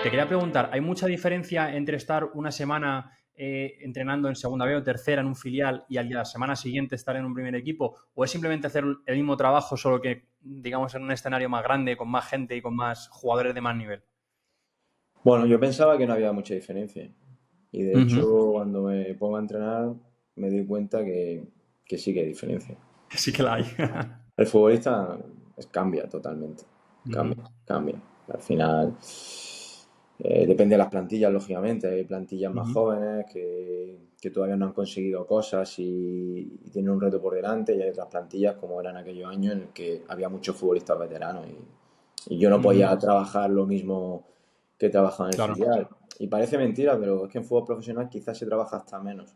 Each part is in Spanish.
Te quería preguntar, ¿hay mucha diferencia entre estar una semana entrenando en segunda B o tercera en un filial y a la semana siguiente estar en un primer equipo? ¿O es simplemente hacer el mismo trabajo, solo que, digamos, en un escenario más grande, con más gente y con más jugadores de más nivel? Bueno, yo pensaba que no había mucha diferencia. Y de hecho, Ujú. cuando me pongo a entrenar, me doy cuenta que sí que hay diferencia. Sí que la hay. El futbolista cambia totalmente. Ujú. Cambia. Al final, depende de las plantillas, lógicamente. Hay plantillas más Ujú. jóvenes que todavía no han conseguido cosas y tienen un reto por delante. Y hay otras plantillas, como eran aquellos años, en el que había muchos futbolistas veteranos. Y yo no Ujú. podía trabajar lo mismo que trabajaba en el Claro. filial. Y parece mentira, pero es que en fútbol profesional quizás se trabaja hasta menos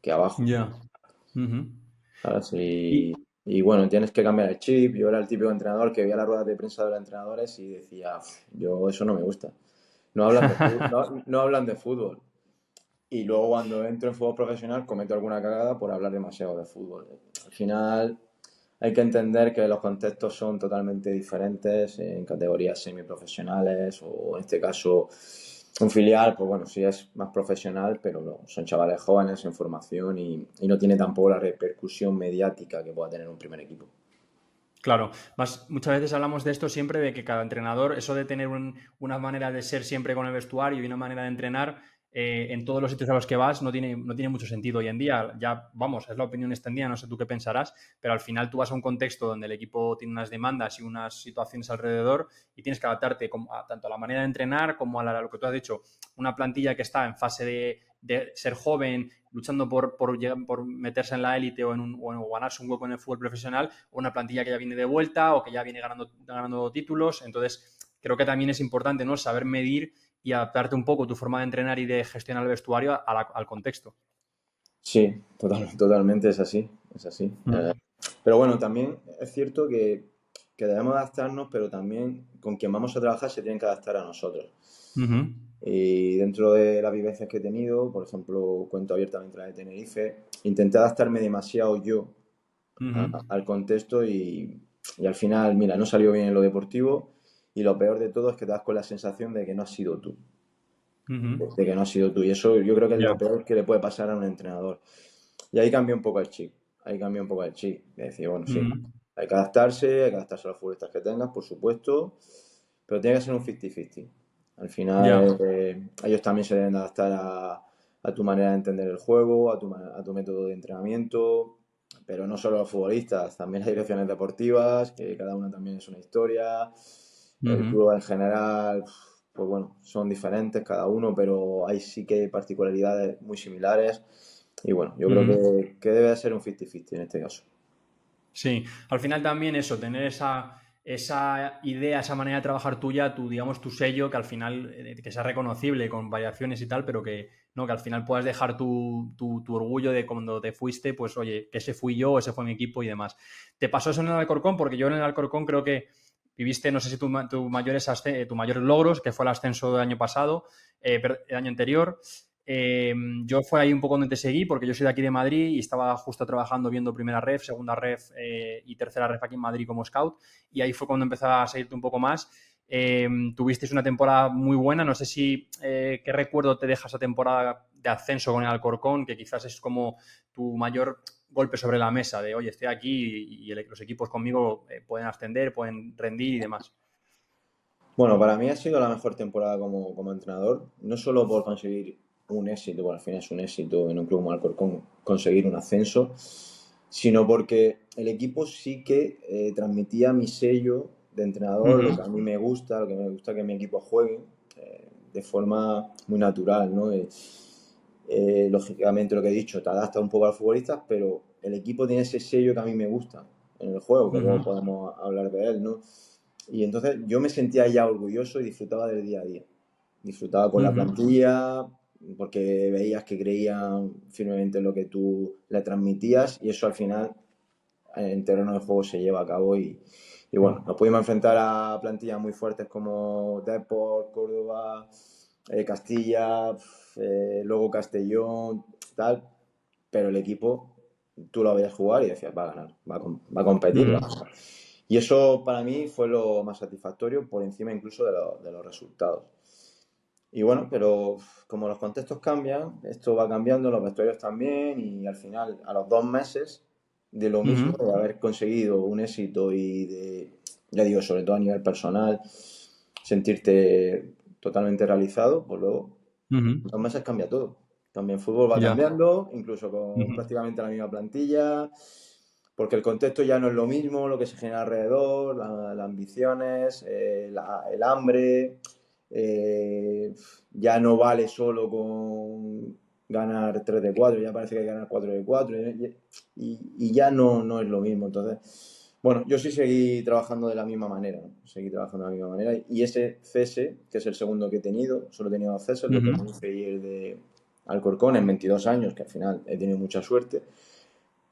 que abajo. Ya. Ujú. ¿Sabes? Y Y bueno, tienes que cambiar el chip. Yo era el típico entrenador que veía las ruedas de prensa de los entrenadores y decía, yo eso no me gusta. No hablan de fútbol, no hablan de fútbol. Y luego cuando entro en fútbol profesional cometo alguna cagada por hablar demasiado de fútbol. Al final hay que entender que los contextos son totalmente diferentes en categorías semiprofesionales o en este caso un filial, pues bueno, sí es más profesional, pero no, son chavales jóvenes en formación y no tiene tampoco la repercusión mediática que pueda tener un primer equipo. claro, muchas veces hablamos de esto siempre, de que cada entrenador, eso de tener una manera de ser siempre con el vestuario y una manera de entrenar en todos los sitios a los que vas no tiene mucho sentido hoy en día. Ya, vamos, es la opinión extendida, no sé tú qué pensarás, pero al final tú vas a un contexto donde el equipo tiene unas demandas y unas situaciones alrededor y tienes que adaptarte tanto a la manera de entrenar como a lo que tú has dicho, una plantilla que está en fase de ser joven, luchando por meterse en la élite o ganarse un hueco en el fútbol profesional, o una plantilla que ya viene de vuelta o que ya viene ganando títulos. Entonces, creo que también es importante, ¿no?, saber medir y adaptarte un poco tu forma de entrenar y de gestionar el vestuario al contexto. Sí, totalmente es así, es así. Mm. Pero bueno, también es cierto que debemos adaptarnos, pero también con quien vamos a trabajar se tienen que adaptar a nosotros. Ujú. Y dentro de las vivencias que he tenido, por ejemplo, cuento abiertamente la de Tenerife, intenté adaptarme demasiado yo Ujú. al contexto y al final, mira, no salió bien en lo deportivo y lo peor de todo es que te das con la sensación de que no has sido tú, Ujú. de que no has sido tú. Y eso yo creo que es Ya. lo peor que le puede pasar a un entrenador. Y ahí cambia un poco el chip, ahí cambia un poco el chip. De decir, bueno, sí, Ujú. hay que adaptarse a los futbolistas que tengas, por supuesto, pero tiene que ser un 50-50. Al final, Ya. ellos también se deben adaptar a tu manera de entender el juego, a tu método de entrenamiento, pero no solo los futbolistas, también las direcciones deportivas, que cada una también es una historia, el Ujú. club en general, pues bueno, son diferentes cada uno, pero hay sí que hay particularidades muy similares y bueno, yo creo Ujú. que debe ser un 50-50 en este caso. Sí, al final también eso, tener esa idea, esa manera de trabajar tuya, digamos, tu sello, que al final que sea reconocible con variaciones y tal, pero que, no, que al final puedas dejar tu orgullo de cuando te fuiste, pues oye, que ese fui yo, ese fue mi equipo y demás. ¿Te pasó eso en el Alcorcón? Porque yo en el Alcorcón creo que viviste, no sé si tus mayores logros, que fue el ascenso del año pasado, el año anterior. Yo fue ahí un poco donde te seguí, porque yo soy de aquí de Madrid y estaba justo trabajando viendo primera ref, segunda ref y tercera ref aquí en Madrid como scout, y ahí fue cuando empecé a seguirte un poco más. Tuvisteis una temporada muy buena, no sé si qué recuerdo te deja esa temporada de ascenso con el Alcorcón, que quizás es como tu mayor golpe sobre la mesa de, oye, estoy aquí y los equipos conmigo pueden ascender, pueden rendir y demás. Bueno, para mí ha sido la mejor temporada como entrenador, no solo por conseguir un éxito, porque al final es un éxito en un club como Alcorcón conseguir un ascenso, sino porque el equipo sí que transmitía mi sello de entrenador, lo que Ujú. a mí me gusta, lo que me gusta que mi equipo juegue, de forma muy natural, ¿no? Lógicamente lo que he dicho, te adapta un poco al futbolista, pero el equipo tiene ese sello que a mí me gusta en el juego, que luego Ujú. podemos hablar de él, ¿no? Y entonces yo me sentía ya orgulloso y disfrutaba del día a día. Disfrutaba con la Ujú. plantilla, porque veías que creían firmemente en lo que tú le transmitías y eso al final en terreno de juego se lleva a cabo y bueno, nos pudimos enfrentar a plantillas muy fuertes como Depor, Córdoba, Castilla, luego Castellón, tal, pero el equipo tú lo veías jugar y decías, va a ganar, va a competir, va a Ujú. ganar. Y eso para mí fue lo más satisfactorio por encima incluso de los resultados. Y bueno, pero como los contextos cambian, esto va cambiando, los vestuarios también, y al final, a los 2 meses de lo mismo, Ujú, de haber conseguido un éxito y de, ya digo, sobre todo a nivel personal, sentirte totalmente realizado, pues luego, ujú. en 2 meses cambia todo. También el fútbol va Ya. cambiando, incluso con Ujú, prácticamente la misma plantilla, porque el contexto ya no es lo mismo, lo que se genera alrededor, las ambiciones, el hambre, eh, ya no vale solo con ganar 3 de 4, ya parece que hay que ganar 4 de 4 y ya no es lo mismo. Entonces, bueno, yo sí seguí trabajando de la misma manera, ¿no? Seguí trabajando de la misma manera y ese cese, que es el segundo que he tenido, solo he tenido 2 ceses, el de ujú, Tenerife y el de Alcorcón en 22 años, que al final he tenido mucha suerte.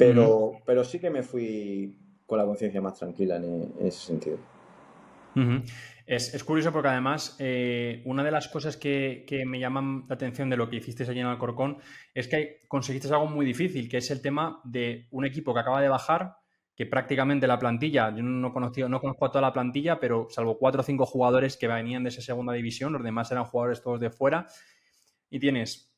ujú, Pero sí que me fui con la conciencia más tranquila en ese sentido. ujú. Es curioso porque además una de las cosas que me llaman la atención de lo que hicisteis allí en Alcorcón es que conseguisteis algo muy difícil, que es el tema de un equipo que acaba de bajar, que prácticamente la plantilla, yo no conozco a toda la plantilla, pero salvo 4 o 5 jugadores que venían de esa segunda división, los demás eran jugadores todos de fuera, y tienes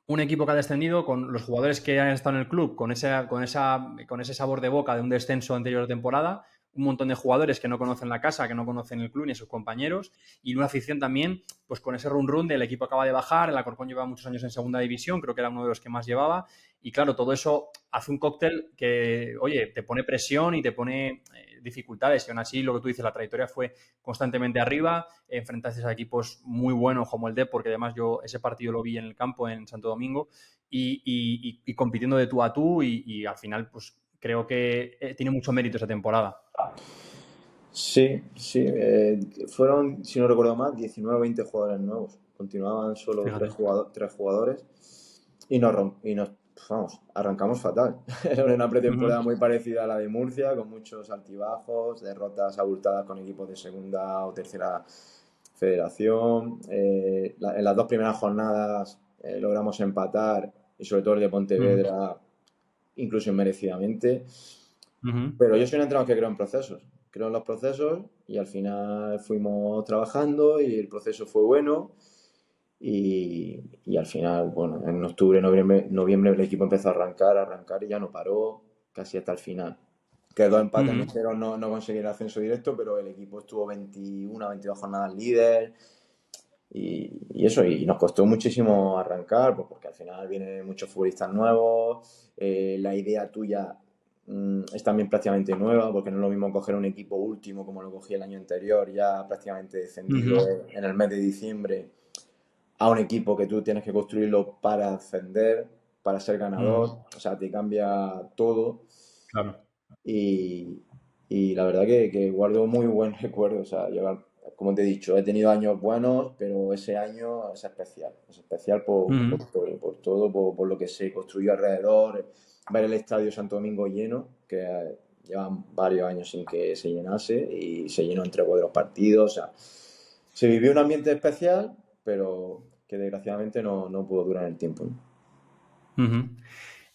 un equipo que ha descendido con los jugadores que han estado en el club con ese sabor de boca de un descenso anterior de temporada, un montón de jugadores que no conocen la casa, que no conocen el club ni a sus compañeros, y una afición también, pues con ese run-run del equipo acaba de bajar, el Alcorcón lleva muchos años en segunda división, creo que era uno de los que más llevaba, y claro, todo eso hace un cóctel que, oye, te pone presión y te pone dificultades, y aún así lo que tú dices, la trayectoria fue constantemente arriba, enfrentaste a equipos muy buenos como el Dep, porque además yo ese partido lo vi en el campo en Santo Domingo, y compitiendo de tú a tú, y al final, pues creo que tiene mucho mérito esa temporada. Sí, sí, fueron, si no recuerdo mal, 19 o 20 jugadores nuevos. Continuaban solo Fíjate. tres jugadores y nos, vamos, arrancamos fatal. Era una Ujú, pretemporada muy parecida a la de Murcia, con muchos altibajos, derrotas abultadas con equipos de segunda o tercera federación. En las 2 primeras jornadas logramos empatar y sobre todo el de ujú, Pontevedra incluso inmerecidamente. ujú, Pero yo soy un entrenador que creo en procesos. Creo en los procesos y al final fuimos trabajando y el proceso fue bueno. Y al final, bueno, en octubre, noviembre el equipo empezó a arrancar y ya no paró casi hasta el final. Quedó empate en ujú, cero, no conseguí el ascenso directo, pero el equipo estuvo 21, 22 jornadas líder y eso, y nos costó muchísimo arrancar, pues porque al final vienen muchos futbolistas nuevos, la idea tuya es también prácticamente nueva, porque no es lo mismo coger un equipo último como lo cogí el año anterior, ya prácticamente descendido ujú, en el mes de diciembre, a un equipo que tú tienes que construirlo para ascender, para ser ujú. ganador, o sea, te cambia todo Claro. y, y la verdad que guardo muy buen recuerdo, o sea, como te he dicho, he tenido años buenos, pero ese año es especial Ujú, por todo, por lo que se construyó alrededor, ver el Estadio Santo Domingo lleno, que llevan varios años sin que se llenase y se llenó entre de los partidos, o sea, se vivió un ambiente especial, pero que desgraciadamente no pudo durar el tiempo, ¿no? ujú.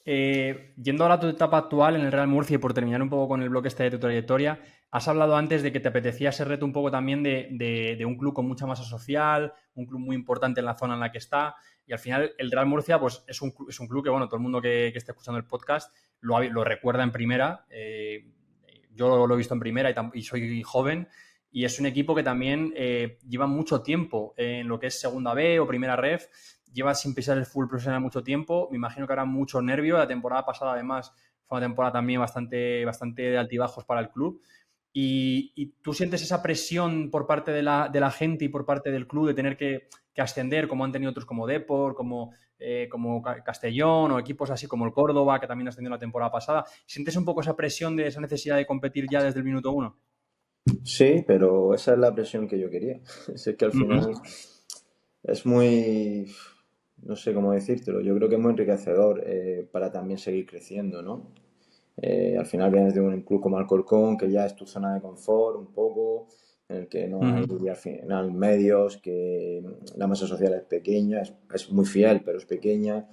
Yendo ahora a tu etapa actual en el Real Murcia y por terminar un poco con el bloque este de tu trayectoria, has hablado antes de que te apetecía ese reto un poco también de un club con mucha masa social, un club muy importante en la zona en la que está, y al final el Real Murcia pues es un club que, bueno, todo el mundo que esté escuchando el podcast lo recuerda en primera, yo lo he visto en primera y soy joven, y es un equipo que también lleva mucho tiempo en lo que es segunda B o primera ref, lleva sin pisar el full profesional mucho tiempo. Me imagino que habrá mucho nervio. La temporada pasada, además, fue una temporada también bastante de altibajos para el club. Y tú sientes esa presión por parte de la gente y por parte del club de tener que ascender, como han tenido otros como Depor, como Castellón o equipos así como el Córdoba, que también ascendió la temporada pasada. ¿Sientes un poco esa presión de esa necesidad de competir ya desde el minuto uno? Sí, pero esa es la presión que yo quería. Es que al Ujú, final es muy, no sé cómo decírtelo, yo creo que es muy enriquecedor para también seguir creciendo, ¿no? Al final vienes de un club como Alcorcón, que ya es tu zona de confort un poco, en el que no hay ujú, al final medios, que la masa social es pequeña, es muy fiel, pero es pequeña,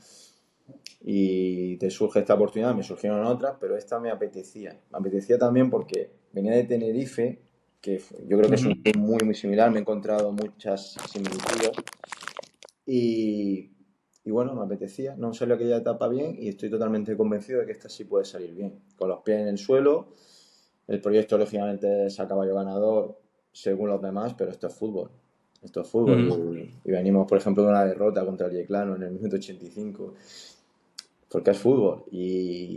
y te surge esta oportunidad, me surgieron otras, pero esta me apetecía. Me apetecía también porque venía de Tenerife, que yo creo que es un ujú, club muy, muy similar, me he encontrado muchas similitudes Y, y bueno, me apetecía, no salió aquella etapa bien y estoy totalmente convencido de que esta sí puede salir bien. Con los pies en el suelo, el proyecto lógicamente es a caballo ganador según los demás, pero esto es fútbol. Esto es fútbol Ujú, y venimos, por ejemplo, de una derrota contra el Yeclano en el minuto 85, porque es fútbol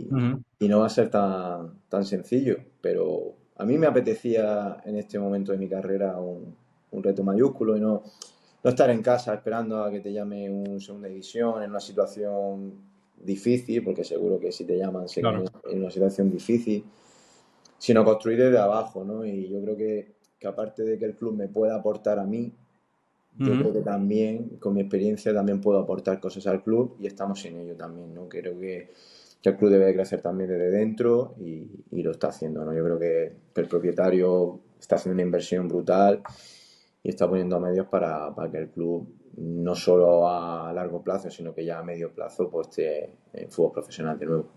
ujú, y no va a ser tan sencillo, pero a mí me apetecía en este momento de mi carrera un reto mayúsculo y no estar en casa esperando a que te llame un segunda división en una situación difícil, porque seguro que si te llaman sé que claro. en una situación difícil, sino construir desde abajo, ¿no? Y yo creo que aparte de que el club me pueda aportar a mí, yo Ujú. creo que también, con mi experiencia, también puedo aportar cosas al club y estamos en ello también, ¿no? Creo que el club debe crecer también desde dentro y lo está haciendo, ¿no? Yo creo que el propietario está haciendo una inversión brutal y está poniendo medios para que el club, no solo a largo plazo, sino que ya a medio plazo, pues esté en fútbol profesional de nuevo.